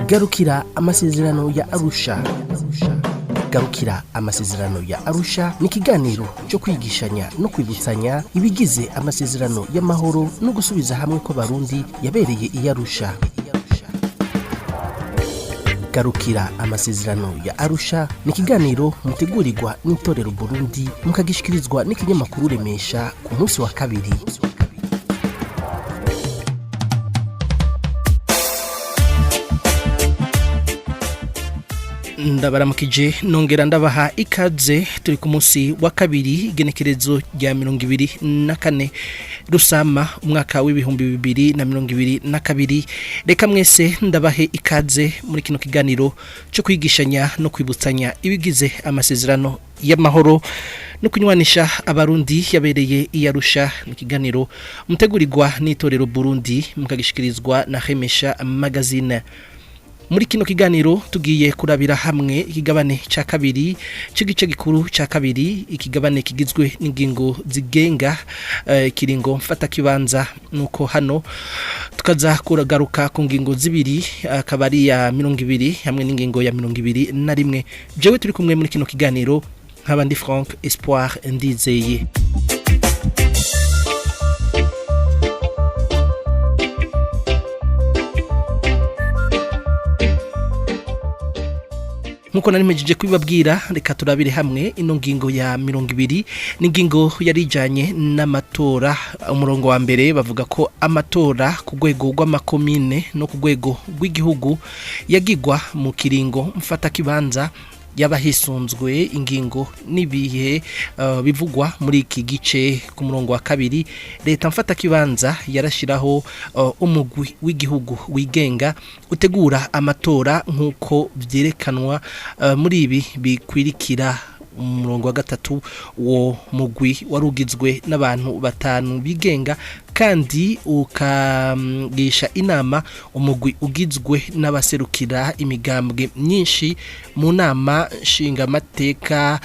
Garukira amasezerano ya Arusha. Garukira amasezerano ya Arusha ni ikiganiro cyo kwigishanya no kwibutsanya ibigize amasezerano y'amahoro no gusubiza hamwe ko Barundi yabereye i Arusha. Garukira amasezerano ya Arusha ni ikiganiro mutegurirwa n'itorero Burundi mukagishikirizwa n'ikinyamakuru Remesha ku munsi wa kabiri. Ndabaramukije nongera ndabaha ikaze turi ku munsi wa kabiri igenekerezo rya 24 Rusama umwaka w'ibihumbi 2022. Reka mwese ndabahe ikaze muri kino kiganiro cyo kwigishanya no kwibutsanya ibigize amasezerano y'amahoro no kunywanisha abarundi yabereye i Arusha. Mu kiganiro mutegurirwa n'itorero Burundi mukagishikirizwa na Remesha magazine. Muri kino kiganiro tugiye kurabira hamwe ikigabane ca kabiri c'igice gikuru ca kabiri, ikigabane kigizwe n'ingingo zigenga kiringo mfata kibanza, nuko hano tukaza kuragaruka ku ngingo zibiri akabari ya 20 hamwe n'ingingo ya 21. Jewe turi kumwe muri kino kiganiro nk'abandi Frank Espoir Ndizeye. Nkuko narimejeje kwibabwira, reka turabire hamwe ino ngingo ya 20 n'ingingo yarijanye n'amatora. Umurongo wa mbere bavuga ko amatora ku rwego rw'amakomine no ku rwego rw'igihugu yagigwa mu kiringo mfata kibanza yabahisunzwe ingingo nibihe bivugwa muri iki gice. Ku murongo wa kabiri, leta mfata kibanza yarashiraho umugwi w'igihugu wigenga utegura amatora nkuko vyerekanwa muri ibi bikwirikira. Umurongo wa gatatu, wo mugwi warugizwe n'abantu batanu bigenga kandi ukagisha inama umugwi ugizwe n'abaserukira imigambwe myinshi mu nama nshingamateka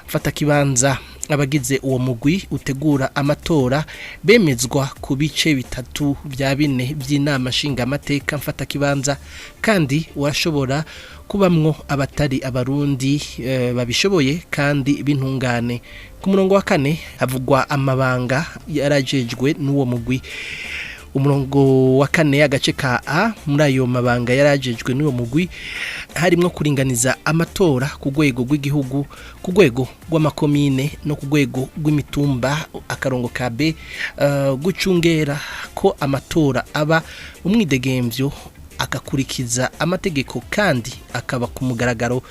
mfata kibanza. Abagize uwo mugwi utegura amatora bemezwa ku bice bitatu bya bine by'inama nshingamateka mfata kibanza, kandi warashobora kubamwo abatari abarundi babishoboye kandi bintungane. Ku murongo wa kane havugwa amabanga yarajejwe n'uwo mugwi. Umurongo wa kane agace ka A, muri ayo mabanga yarajejwe n'uwo mugwi harimo kuringaniza amatora ku rwego rw'igihugu, ku rwego rw'amakomine no ku rwego rw'imitumba. Akarongo ka B, gucungera ko amatora aba umwidegemvyo akakurikiza amategeko kandi akaba ku mugaragaro.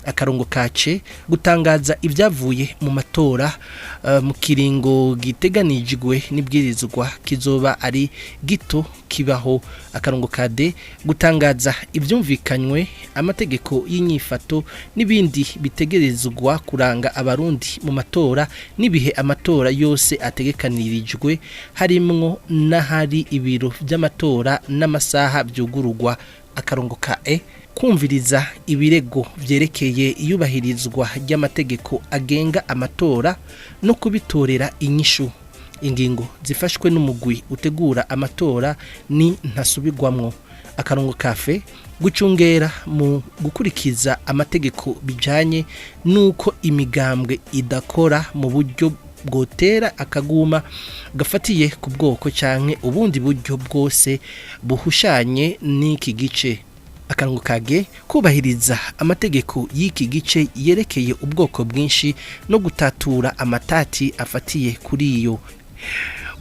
Akarongo kace, gutangaza ibyavuye mu matora mu kiringo giteganijwe n'ibwirizwa kizoba ari gito kibaho. Akarongo ka D, gutangaza ibyumvikanywe, amategeko y'inyifato n'ibindi bitegerezwa kuranga abarundi mu matora n'ibihe amatora yose ategekanirijwe, harimwo n'ahari ibiro by'amatora n'amasaha byugurugwa. Akarongo ka E, kumviriza ibirego vyerekeye iyubahirizwa ry'amategeko agenga amatora no kubitorera inyishu. Ingingo zifashwe n'umugwi utegura amatora ni ntasubirwamwo. Akarongo ka F, gucungera mu gukurikiza amategeko bijanye nuko imigambwe idakora mu buryo bwotera akaguma gafatiye ku bwoko canke ubundi buryo bwose buhushanye n'iki gice. Akarongo ka G, kubahiriza amategeko y'iki gice yerekeye ubwoko bwinshi no gutatura amatati afatiye kuri iyo.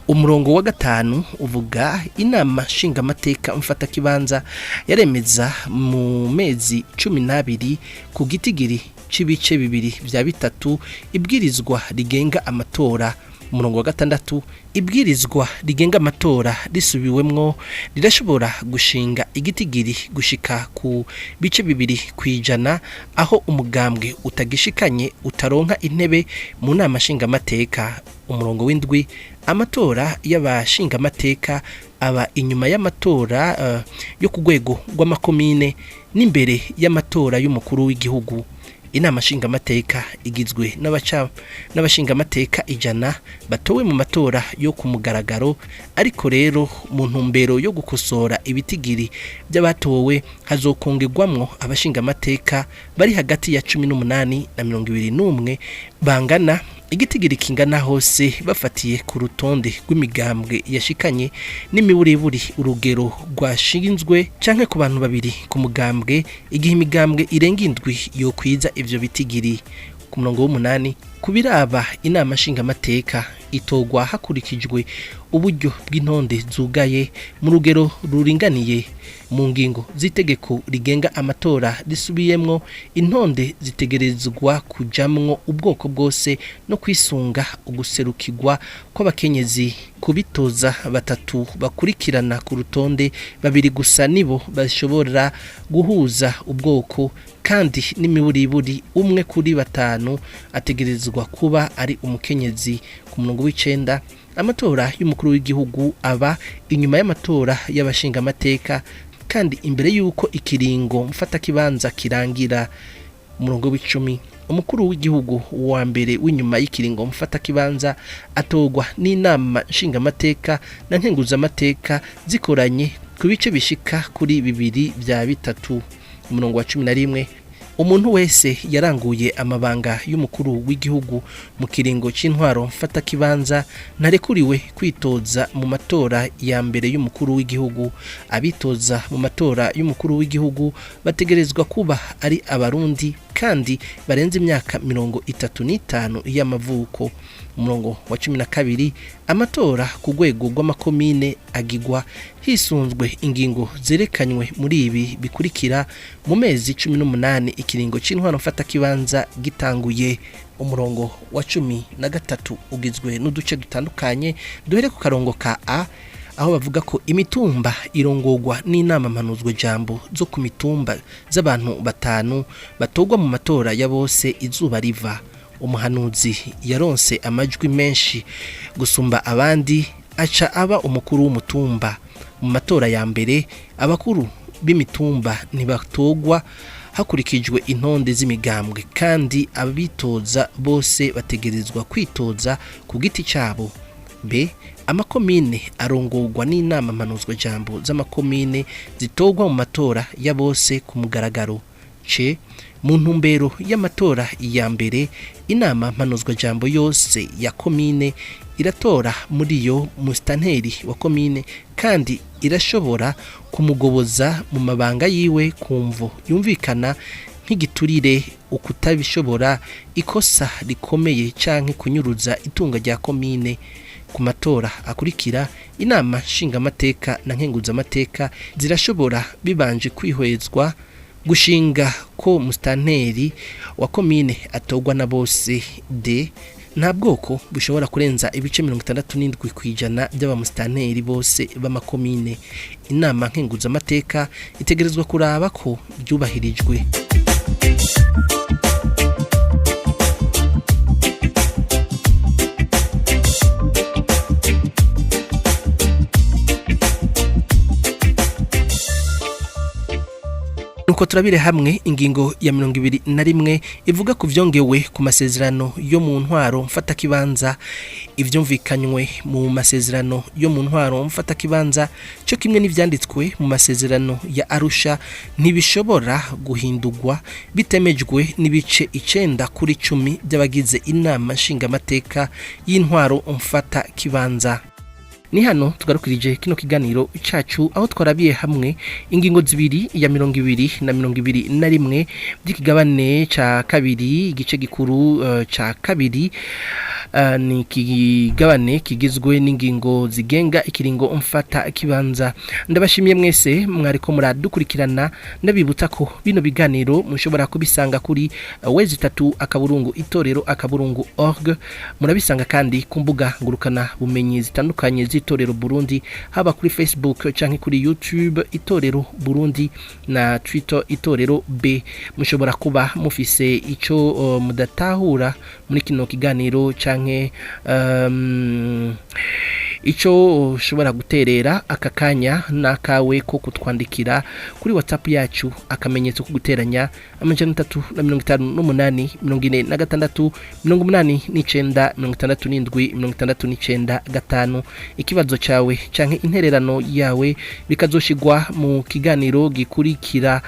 Umurongo wa gatanu uvuga inama nshingamateka mfata kibanza yaremeza mu mezi 12 ku gitigiri c'ibice bibiri vya bitatu ibwirizwa rigenga amatora. Umurongo wa gatandatu, ibwirizwa rigenga amatora risubiwemwo rirashobora gushinga igitigiri gushika ku bice bibiri kwijana aho umugambwe utagishikanye utaronka intebe mu nama nshingamateka. Umurongo w'indwi, amatora y'abashingamateka aba inyuma y'amatora yo ku rwego rw'amakomine n'imbere y'amatora y'umukuru w'igihugu. inama nshingamateka igizwe n'abashingamateka 100 batowe mu matora yo ku mugaragaro, ariko rero mu ntumbero yo gukosora ibitigiri by'abatowe hazokongegwamwo abashingamateka bari hagati ya 18 na 21 bangana igitigiri kingana hose bafatiye ku rutonde rw'imigambwe yashikanye n'imiburiburi urugero rwashinzwe canke ku bantu babiri ku mugambwe, igihe imigambwe irenga indwi yo kwiza ivyo bitigiri. Ku murongo w'umunani, kubiraba inama nshingamateka itogwa hakurikijwe uburyo bw'intonde zugaye mu rugero ruringaniye. Mu ngingo z'itegeko rigenga amatora risubiyemwo, intonde zitegerezwa kujamwo ubwoko bwose no kwisunga uguserukirwa kw'abakenyezi. Kubitoza batatu bakurikirana ku rutonde, babiri gusa nibo bashobora guhuza ubwoko, kandi n'imiburiburi umwe kuri batanu ategerezwa kuba ari umukenyezi. Ku murongo w'icenda, amatora y'umukuru w'igihugu aba inyuma y'amatora y'abashingamateka kandi imbere yuko ikiringo mfata kibanza kirangira. Umurongo w'icumi, umukuru w'igihugu wa mbere w'inyuma y'ikiringo mfata kibanza atogwa n'inama nshingamateka na nkenguzamateka zikoranye ku bice bishika kuri 2/3. Umurongo wa 11, umuntu wese yaranguye amabanga y'umukuru w'igihugu mu kiringo c'intwaro mfata kibanza ntarekuriwe kwitoza mu matora ya mbere y'umukuru w'igihugu. Abitoza mu matora y'umukuru w'igihugu bategerezwa kuba ari abarundi kandi barenze imyaka 35 y'amavuko. Umurongo wa 12, amatora ku rwego rw'amakomine agigwa hisunzwe ingingo zerekanywe muri ibi bikurikira mu mezi 18 ikiringo c'intwaro mfata kibanza gitanguye. Umurongo wa 13 ugizwe n'uduce dutandukanye. Duhere ku karongo ka A, aho bavuga ko imitumba irongorwa n'inama mpanuzwe jambo zo ku mitumba z'abantu batanu batogwa mu matora ya bose izuba riva. Umuhanuzi yaronse amajwi menshi gusumba abandi aca aba umukuru w'umutumba. Mu matora ya mbere, abakuru b'imitumba ntibatogwa hakurikijwe intonde z'imigambwe, kandi abitoza bose bategerezwa kwitoza ku giti cyabo. B, amakomine arongorwa n'inama mpanuzwa jambo z'amakomine zitogwa mu matora ya bose ku mugaragaro. C, mu ntumbero y'amatora ya mbere, inama mpanuzwa jambo yose ya komine iratora muri yo musitanteri wa komine, kandi irashobora kumugoboza mu mabanga yiwe kumvo yumvikana nk'igiturire, ukutabishobora, ikosa rikomeye canke kunyuruza itunga rya komine. Ku matora akurikira, inama nshingamateka na nkenguzamateka zirashobora bibanje kwihwezwa gushinga ko musitanteri wa komine atogwa na bose. D, nta bwoko bushobora kurenza ibice 67% by'abamusitanteri bose b'amakomine. Inama nkenguzamateka itegerezwa kuraba ko byubahirijwe. Nuko turabire hamwe ingingo ya 21 ivuga ku vyongewe ku masezerano yo mu ntwaro mfata kibanza. Ivyumvikanywe mu masezerano yo mu ntwaro mfata kibanza cyo kimwe n'ivyanditswe mu masezerano ya Arusha ntibishobora guhindurwa bitemejwe n'ibice 9/10 by'abagize inama nshingamateka y'intwaro mfata kibanza. Ni hano tugarukirije kino kiganiro cacu, aho twarabiye hamwe ingingo zibiri ya 20 na 21 by'ikigabane ca kabiri igice gikuru ca kabiri. Ni kigabane kigizwe n'ingingo zigenga ikiringo mfata kibanza. Ndabashimiye mwese mwariko muradukurikirana, ndabibutsa ko bino biganiro mushobora kubisanga kuri www.itorero.org. Murabisanga kandi ku mbuga ngurukana bumenyi zitandukanye z'Itorero Burundi, haba kuri Facebook canke kuri YouTube Itorero Burundi na Twitter Itorero B. Mushobora kuba mufise ico mudatahura muri kino kiganiro canke ico ushobora guterera aka kanya nakawe ko kutwandikira kuri WhatsApp yacu akamenyetso ko guteranya 358 46 89 67 ikibazo cawe canke intererano yawe bikazoshigwa mu kiganiro gikurikira.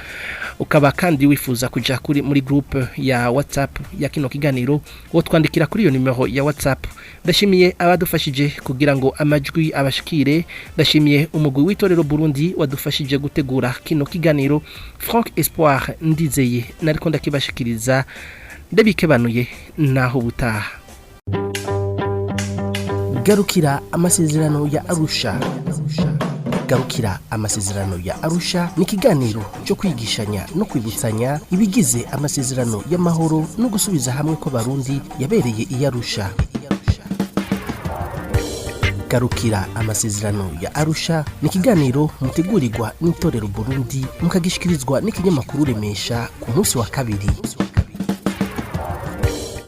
Ukaba kandi wifuza kuja kuri muri groupe ya WhatsApp ya kino kiganiro wo twandikira kuri iyo numero ya WhatsApp. Ndashimiye abadufashije kugira ngo amajwi abashikire. Ndashimiye umugwi w'itorero Burundi wadufashije gutegura kino kiganiro. Frank Espoir Ndizeye nariko ndakibashikiriza, ndabikebanuye naho butaha. Garukira amasezerano ya Arusha. Garukira amasezerano ya Arusha ni kiganiro cyo kwigishanya no kwibutsanya ibigize amasezerano y'amahoro no gusubiza hamwe ko Barundi yabereye i Arusha. Garukira amasezerano ya Arusha ni kiganiro mutegurirwa n'itorero Burundi mukagishikirizwa n'ikinyamakuru Remesha ku munsi wa kabiri.